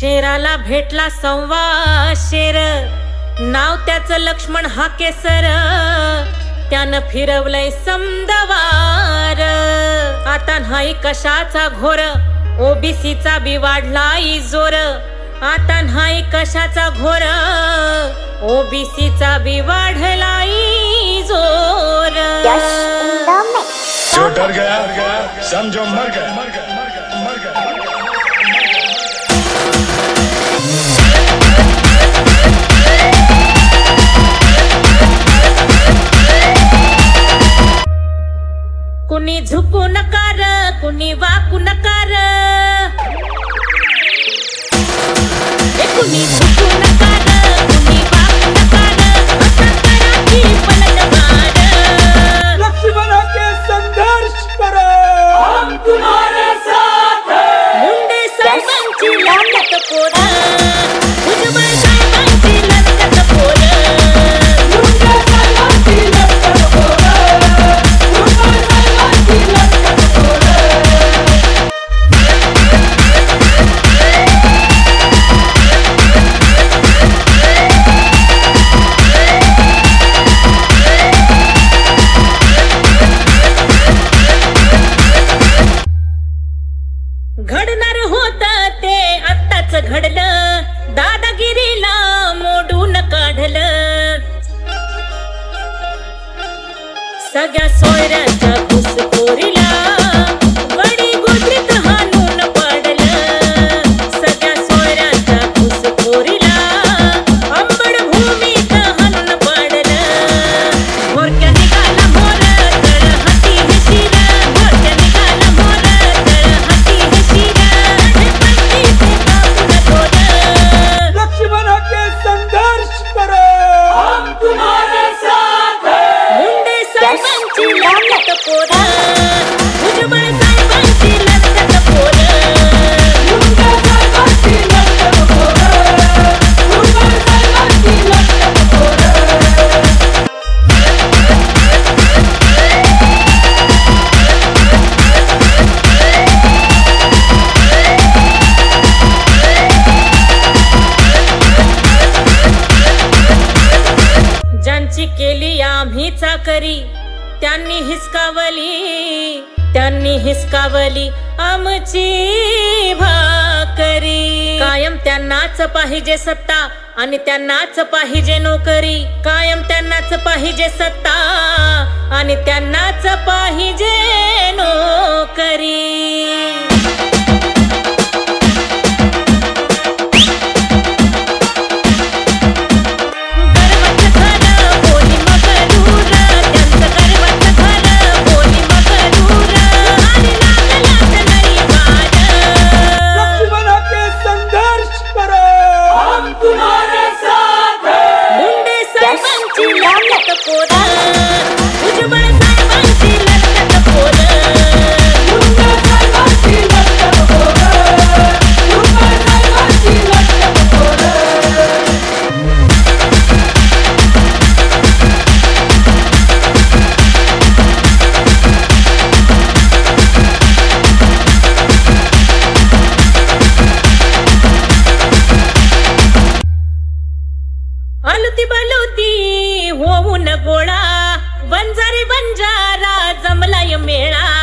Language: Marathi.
शेराला भेटला संवा शेर, नाव त्याचं लक्ष्मण हा केसर, त्यानं फिरवलंय समदवार. आता नाही कशाचा घोर, ओबीसीचा बी वाढलाय जोर. आता नाही कशाचा घोर, ओबीसीचा बी वाढलाय जोर. जो डर गया समझो मर गया. कुणी झुकू नकार, कुणी वाकू नकार, कुणी झुकू नकार, कुणी वाकू नकार, असा करा की पलटवार. लक्ष्मण के संघर्ष करो, हम तुम्हारे साथ हैं. मुंडे साहेबांची लढत पोर, भुजबळ साहेबांची लढत पोर. मुंडे साहेबांची लढत पोर, भुजबळ साहेबांची लढत पोर. घडणार होत ते आत्ताच घडलं, दादागिरीला मोडून काढलं. सगळ्या सोयऱ्याच्या घुसखोरीला वडी गोत्रीत हाणून पाडलं. सगळ्या सोयऱ्याच्या घुसखोरीला अंबड भूमीत हाणून पाडलं. भोरक्या निघाला मोर, तळ हाती हे शिर. भोरक्या निघाला मोर, तळ हाती हे शिर. पंचीचे कापून तोड. लक्ष्मण के संघर्ष करो, हम तुम्हारे साथ हैं. मुंडे साहेबांची लढत पोर, भुजबळ साहेबांची लढत पोर. मुंडे साहेबांची लढत पोर, भुजबळ साहेबांची लढत पोर. ज्यांची केली आम्ही चाकरी, त्यांनी हिसकावली आमची भाकरी. कायम त्यांनाच पाहिजे सत्ता आणि त्यांनाच पाहिजे नोकरी. कायम त्यांनाच पाहिजे सत्ता आणि त्यांनाच पाहिजे नोकरी. लक्ष्मण के संघर्ष करो, हम तुम्हारे साथ हैं. मुंडे साहेबांची लढत पोर, भुजबळ साहेबांची लढत पोर. मुंडे साहेबांची लढत पोर, भुजबळ साहेबांची लढत पोर. अलती बलवती होऊन गोळा, बंजारी बंजारा जमलाय मेळा.